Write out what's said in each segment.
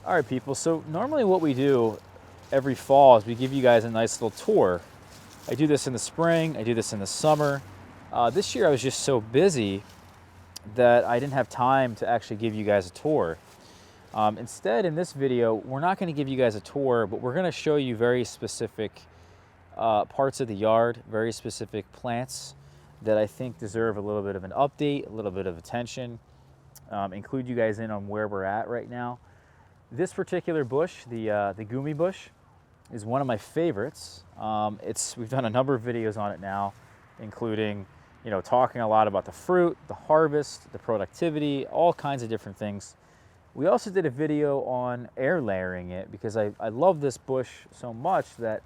All right, people, so normally what we do every fall is we give you guys a nice little tour. I do this in the spring, I do this in the summer. This year I was just so busy that I didn't have time to actually give you guys a tour. Instead, in this video, we're not going to give you guys a tour, but we're going to show you very specific parts of the yard, very specific plants that I think deserve a little bit of an update, a little bit of attention, include you guys in on where we're at right now. This particular bush, the Goumi bush, is one of my favorites. We've done a number of videos on it now, including, talking a lot about the fruit, the harvest, the productivity, all kinds of different things. We also did a video on air layering it because I love this bush so much that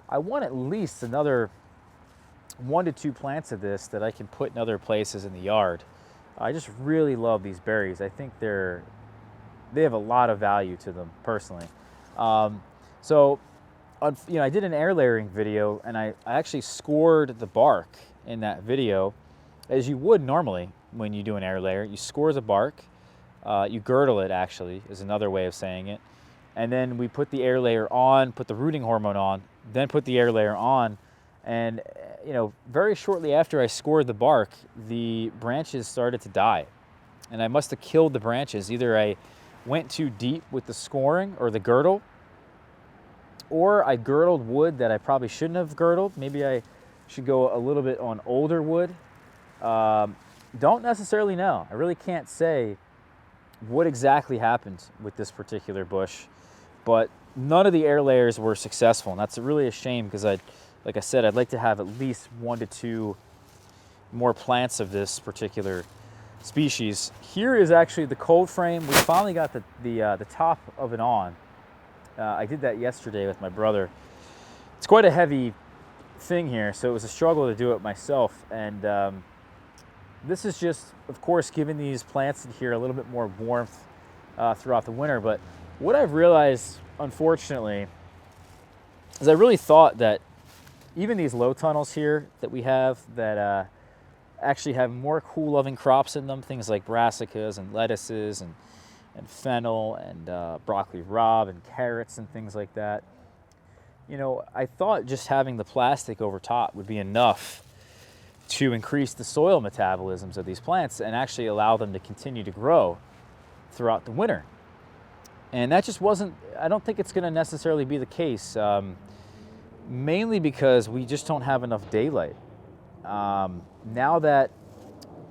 I want at least another 1 to 2 plants of this that I can put in other places in the yard. I just really love these berries. I think they have a lot of value to them personally. I did an air layering video, and I actually scored the bark in that video, as you would normally when you do an air layer. You score the bark, you girdle it, actually, is another way of saying it. And then we put the air layer on, put the rooting hormone on, then put the air layer on. And, very shortly after I scored the bark, the branches started to die. And I must have killed the branches. Either I went too deep with the scoring or the girdle, or I girdled wood that I probably shouldn't have girdled. Maybe I should go a little bit on older wood. Don't necessarily know. I really can't say what exactly happened with this particular bush, but none of the air layers were successful, and that's really a shame because like I said, I'd like to have at least 1 to 2 more plants of this particular species. Here is actually the cold frame. We finally got the top of it on. I did that yesterday with my brother. It's quite a heavy thing here, so it was a struggle to do it myself. And this is just, of course, giving these plants in here a little bit more warmth throughout the winter. But what I've realized, unfortunately, is I really thought that even these low tunnels here that we have that actually have more cool loving crops in them, things like brassicas and lettuces and fennel and broccoli rabe and carrots and things like that. I thought just having the plastic over top would be enough to increase the soil metabolisms of these plants and actually allow them to continue to grow throughout the winter. And that just wasn't, I don't think it's going to necessarily be the case, mainly because we just don't have enough daylight. Now that,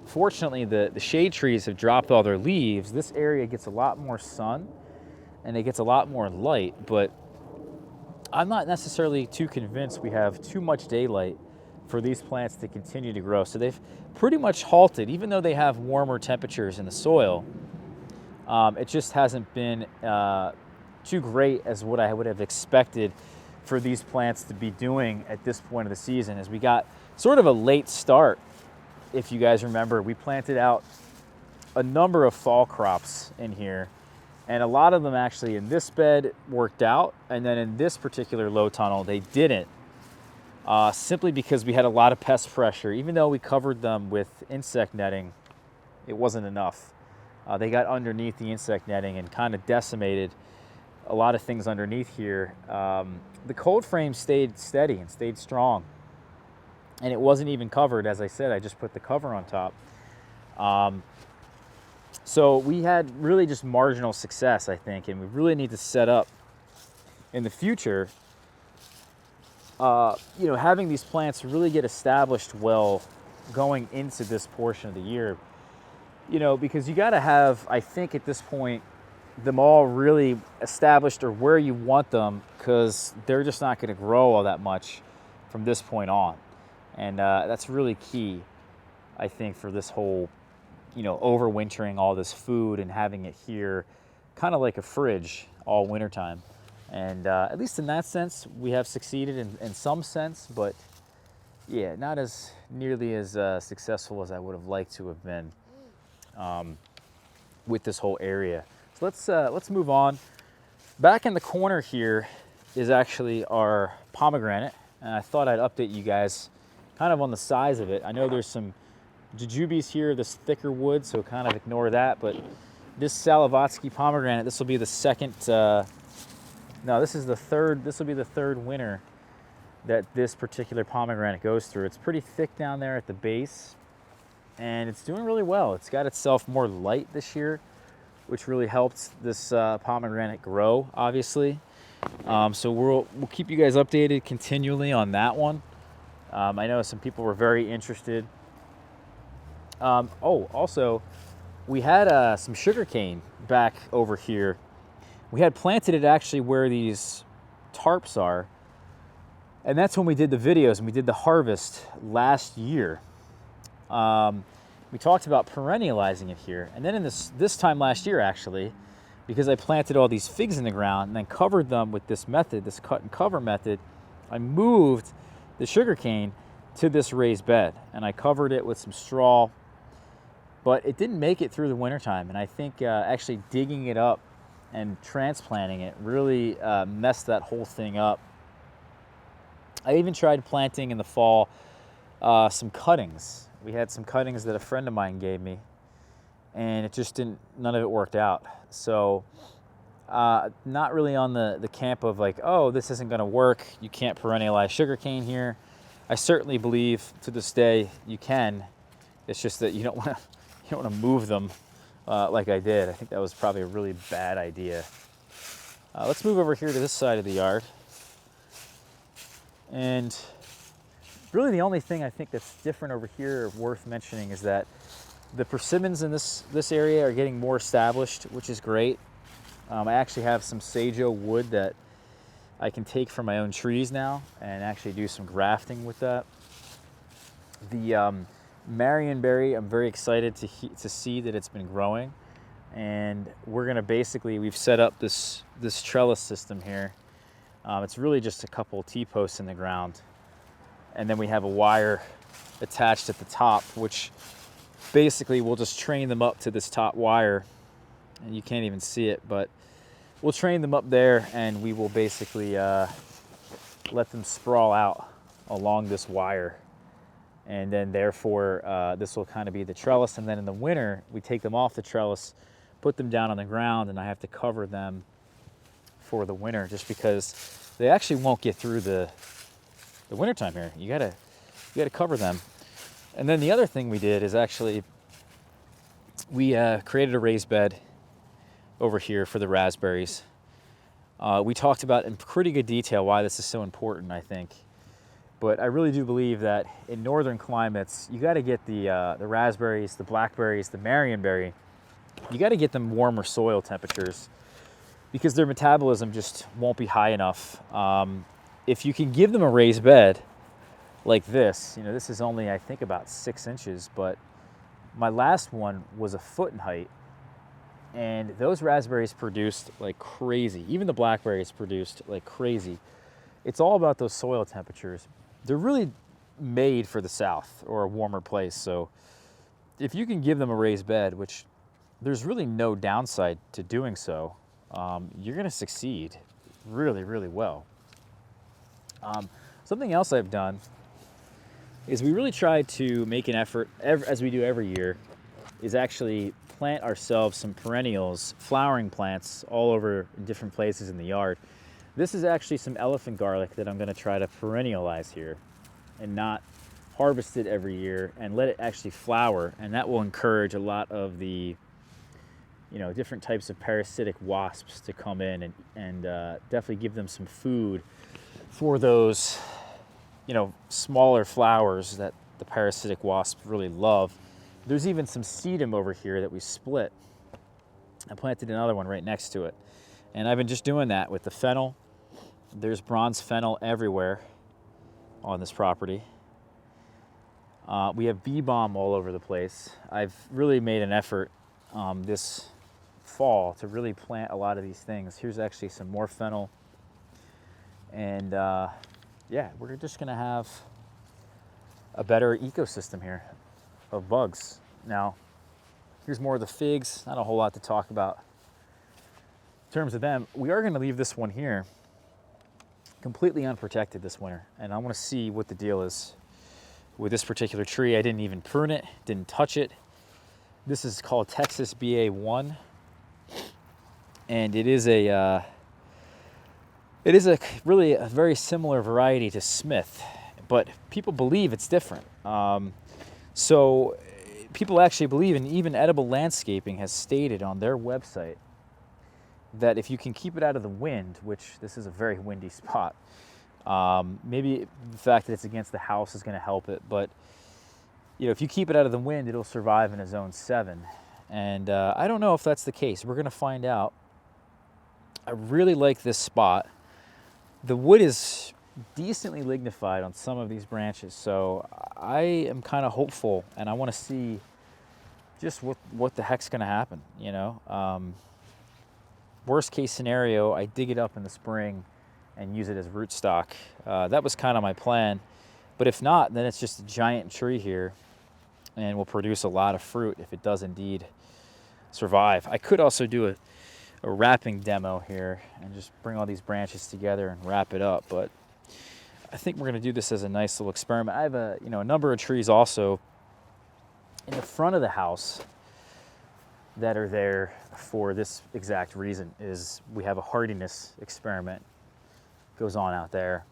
fortunately, the shade trees have dropped all their leaves, this area gets a lot more sun and it gets a lot more light, but I'm not necessarily too convinced we have too much daylight for these plants to continue to grow. So they've pretty much halted, even though they have warmer temperatures in the soil. It just hasn't been too great as what I would have expected for these plants to be doing at this point of the season, as we got sort of a late start. If you guys remember, we planted out a number of fall crops in here, and a lot of them actually in this bed worked out, and then in this particular low tunnel they didn't, simply because we had a lot of pest pressure. Even though we covered them with insect netting, it wasn't enough. They got underneath the insect netting and kind of decimated a lot of things underneath here. The cold frame stayed steady and stayed strong, and it wasn't even covered. As I said, I just put the cover on top. So we had really just marginal success, I think, and we really need to set up in the future, having these plants really get established well going into this portion of the year, because you got to have, I think at this point, them all really established or where you want them, because they're just not going to grow all that much from this point on. And that's really key, I think, for this whole, overwintering all this food and having it here kind of like a fridge all wintertime. And at least in that sense, we have succeeded in some sense, but yeah, not as nearly as successful as I would have liked to have been with this whole area. So let's move on. Back in the corner here is actually our pomegranate, and I thought I'd update you guys kind of on the size of it. I know there's some jujubes here, this thicker wood, so kind of ignore that, but This Salavatsky pomegranate, this will be the second, no, this is the third, this will be the third winter that this particular pomegranate goes through. It's pretty thick down there at the base, and it's doing really well. It's got itself more light this year, which really helped this pomegranate grow, obviously. So we'll keep you guys updated continually on that one. I know some people were very interested. Oh, also, we had some sugarcane back over here. We had planted it actually where these tarps are, and that's when we did the videos and we did the harvest last year. We talked about perennializing it here, and then in this time last year actually, because I planted all these figs in the ground and then covered them with this method, this cut and cover method, I moved the sugarcane to this raised bed and I covered it with some straw, but it didn't make it through the wintertime, and I think actually digging it up and transplanting it really messed that whole thing up. I even tried planting in the fall some cuttings. We had some cuttings that a friend of mine gave me, and it just didn't, none of it worked out. So not really on the camp of like, oh, this isn't gonna work, you can't perennialize sugarcane here. I certainly believe to this day you can. It's just that you don't wanna move them like I did. I think that was probably a really bad idea. Let's move over here to this side of the yard. And really the only thing I think that's different over here or worth mentioning is that the persimmons in this area are getting more established, which is great. I actually have some Sajo wood that I can take from my own trees now and actually do some grafting with that. The Marionberry, I'm very excited to see that it's been growing, and we're gonna basically, we've set up this trellis system here. It's really just a couple T-posts in the ground, and then we have a wire attached at the top, which basically we'll just train them up to this top wire, and you can't even see it, but we'll train them up there, and we will basically let them sprawl out along this wire, and then therefore this will kind of be the trellis. And then in the winter we take them off the trellis, put them down on the ground, and I have to cover them for the winter just because they actually won't get through the wintertime here. You gotta cover them. And then the other thing we did is actually we created a raised bed over here for the raspberries. We talked about in pretty good detail why this is so important, I think. But I really do believe that in northern climates, you got to get the raspberries, the blackberries, the Marionberry, you got to get them warmer soil temperatures because their metabolism just won't be high enough. If you can give them a raised bed like this, you know, this is only, I think, about 6 inches, but my last one was 1 foot in height, and those raspberries produced like crazy. Even the blackberries produced like crazy. It's all about those soil temperatures. They're really made for the south or a warmer place. So if you can give them a raised bed, which there's really no downside to doing so, you're gonna succeed really, really well. Something else I've done is we really tried to make an effort, as we do every year, is actually plant ourselves some perennials, flowering plants all over different places in the yard. This is actually some elephant garlic that I'm gonna try to perennialize here and not harvest it every year and let it actually flower, and that will encourage a lot of the, you know, different types of parasitic wasps to come in and definitely give them some food for those, you know, smaller flowers that the parasitic wasps really love. There's even some sedum over here that we split. I planted another one right next to it. And I've been just doing that with the fennel. There's bronze fennel everywhere on this property. We have bee balm all over the place. I've really made an effort this fall to really plant a lot of these things. Here's actually some more fennel. And yeah, we're just gonna have a better ecosystem here of bugs. Now, here's more of the figs. Not a whole lot to talk about in terms of them. We are gonna leave this one here completely unprotected this winter, and I wanna see what the deal is with this particular tree. I didn't even prune it, didn't touch it. This is called Texas BA1. and it is a really a very similar variety to Smith, but people believe it's different. So people actually believe, and even Edible Landscaping has stated on their website, that if you can keep it out of the wind, which this is a very windy spot, maybe the fact that it's against the house is going to help it, but if you keep it out of the wind, it'll survive in a zone 7. And I don't know if that's the case. We're going to find out. I really like this spot. The wood is decently lignified on some of these branches, so I am kind of hopeful, and I want to see just what the heck's going to happen. Worst case scenario, I dig it up in the spring and use it as rootstock. That was kind of my plan, but if not, then it's just a giant tree here and will produce a lot of fruit if it does indeed survive. I could also do a wrapping demo here and just bring all these branches together and wrap it up, but I think we're going to do this as a nice little experiment. I have a number of trees also in the front of the house that are there for this exact reason. Is we have a hardiness experiment goes on out there.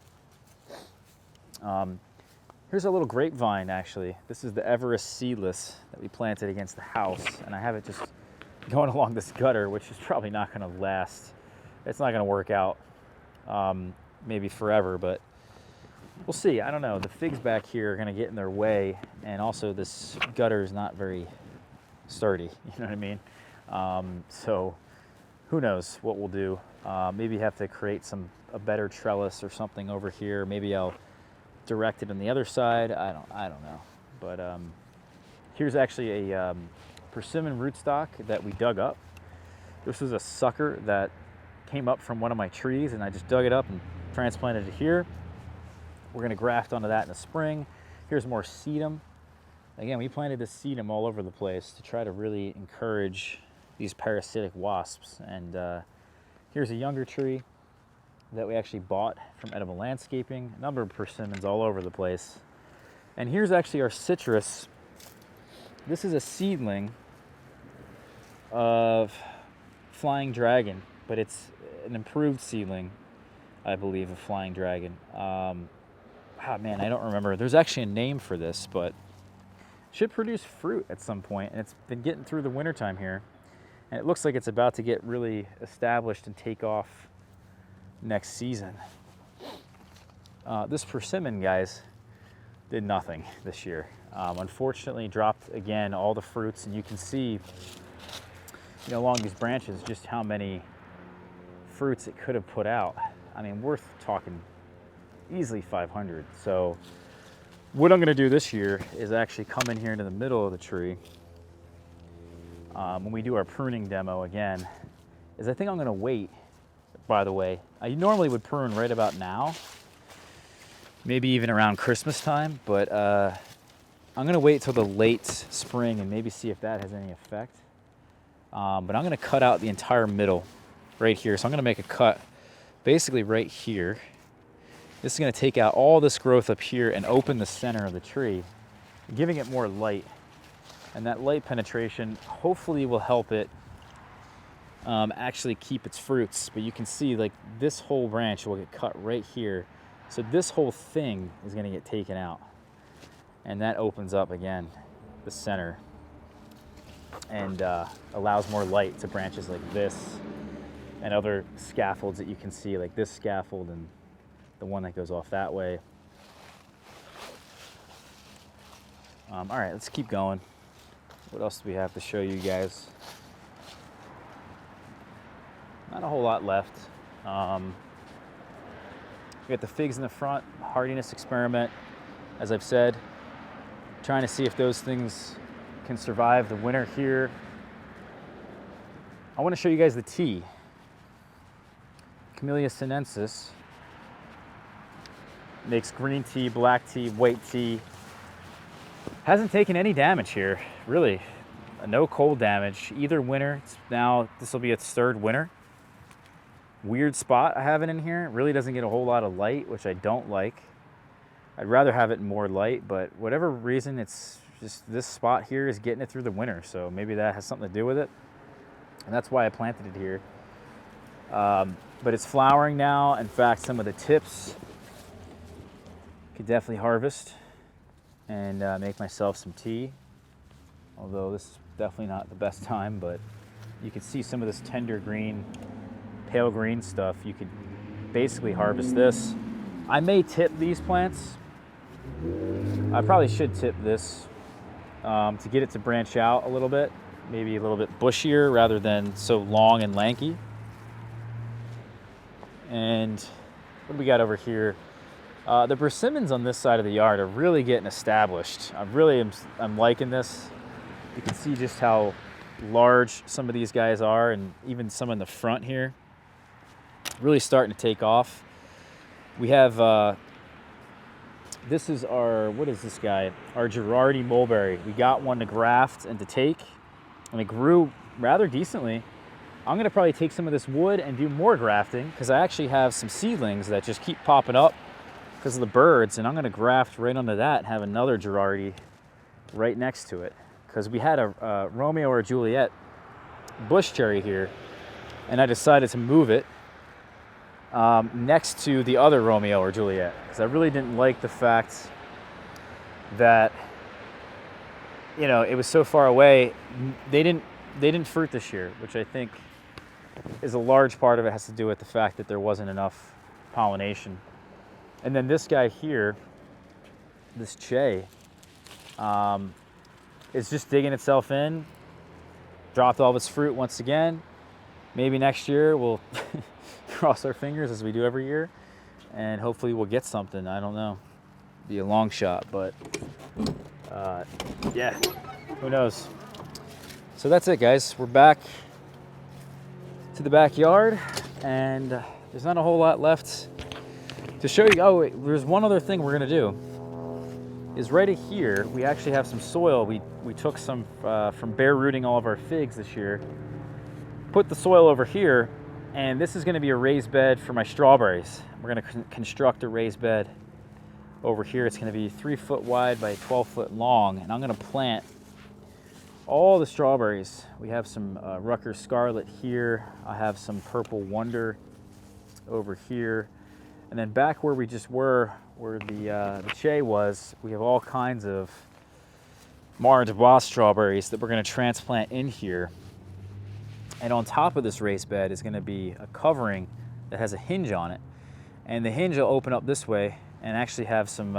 Here's a little grapevine, actually. This is the Everest seedless that we planted against the house, and I have it just going along this gutter, which is probably not going to last. It's not going to work out maybe forever, but we'll see. I don't know. The figs back here are going to get in their way, and also this gutter is not very sturdy. You know what I mean? So who knows what we'll do. Maybe have to create a better trellis or something over here. Maybe I'll direct it on the other side. I don't know. But here's actually a persimmon rootstock that we dug up. This is a sucker that came up from one of my trees, and I just dug it up and transplanted it here. We're going to graft onto that in the spring. Here's more sedum. Again, we planted this sedum all over the place to try to really encourage these parasitic wasps. And here's a younger tree that we actually bought from Edible Landscaping. A number of persimmons all over the place. And here's actually our citrus. This is a seedling of Flying Dragon, but it's an improved seedling, I believe, of Flying Dragon. Man, I don't remember. There's actually a name for this, but should produce fruit at some point, and it's been getting through the wintertime here, and it looks like it's about to get really established and take off next season. This persimmon, guys, did nothing this year. Unfortunately, dropped again all the fruits, and you can see along these branches just how many fruits it could have put out. I mean, we're talking easily 500. So what I'm going to do this year is actually come in here into the middle of the tree when we do our pruning demo again, is I think I'm going to wait. By the way, I normally would prune right about now, maybe even around Christmas time, but I'm going to wait till the late spring and maybe see if that has any effect. But I'm going to cut out the entire middle right here. So I'm going to make a cut basically right here. This is going to take out all this growth up here and open the center of the tree, giving it more light. And that light penetration hopefully will help it actually keep its fruits. But you can see like this whole branch will get cut right here. So this whole thing is going to get taken out. And that opens up again the center and allows more light to branches like this and other scaffolds that you can see, like this scaffold and the one that goes off that way. All right, let's keep going. What else do we have to show you guys? Not a whole lot left. We got the figs in the front, hardiness experiment, as I've said. Trying to see if those things can survive the winter here. I want to show you guys the tea. Camellia sinensis. Makes green tea, black tea, white tea. Hasn't taken any damage here, really. No cold damage either winter. This will be its third winter. Weird spot I have it in here. It really doesn't get a whole lot of light, which I don't like. I'd rather have it in more light, but whatever reason, it's just this spot here is getting it through the winter. So maybe that has something to do with it. And that's why I planted it here. But it's flowering now. In fact, some of the tips could definitely harvest and make myself some tea. Although this is definitely not the best time, but you can see some of this tender green, pale green stuff. You could basically harvest this. I may tip these plants. I probably should tip this to get it to branch out a little bit, maybe a little bit bushier rather than so long and lanky. And what do we got over here? The persimmons on this side of the yard are really getting established. I'm liking this. You can see just how large some of these guys are, and even some in the front here. Really starting to take off. We have, this is our, what is this guy? Our Girardi mulberry. We got one to graft and to take, and it grew rather decently. I'm gonna probably take some of this wood and do more grafting, because I actually have some seedlings that just keep popping up because of the birds, and I'm gonna graft right onto that and have another Girardi right next to it. Because we had a Romeo or Juliet bush cherry here, and I decided to move it next to the other Romeo or Juliet, because I really didn't like the fact that, you know, it was so far away. They didn't fruit this year, which I think is a large part of it has to do with the fact that there wasn't enough pollination. And then this guy here, this Che, is just digging itself in, dropped all of its fruit once again. Maybe next year we'll cross our fingers as we do every year, and hopefully we'll get something. I don't know. Be a long shot, but yeah, who knows? So that's it, guys. We're back to the backyard, and there's not a whole lot left to show you. Oh, wait, there's one other thing we're gonna do. Is right here, we actually have some soil. We took some from bare rooting all of our figs this year. Put the soil over here, and this is gonna be a raised bed for my strawberries. We're gonna construct a raised bed over here. It's gonna be 3 foot wide by 12 foot long, and I'm gonna plant all the strawberries. We have some Rucker Scarlet here. I have some Purple Wonder over here. And then back where we just were, where the Che was, we have all kinds of Mara de Bois strawberries that we're gonna transplant in here. And on top of this raised bed is gonna be a covering that has a hinge on it. And the hinge will open up this way and actually have some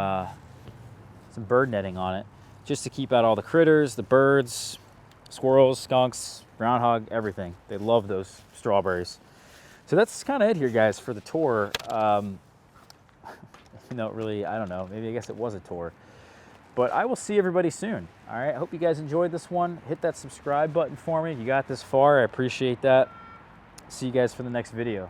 bird netting on it, just to keep out all the critters, the birds, squirrels, skunks, groundhog, everything. They love those strawberries. So that's kind of it here, guys, for the tour. No, really, I don't know. Maybe I guess it was a tour. But I will see everybody soon. All right, I hope you guys enjoyed this one. Hit that subscribe button for me if you got this far. I appreciate that. See you guys for the next video.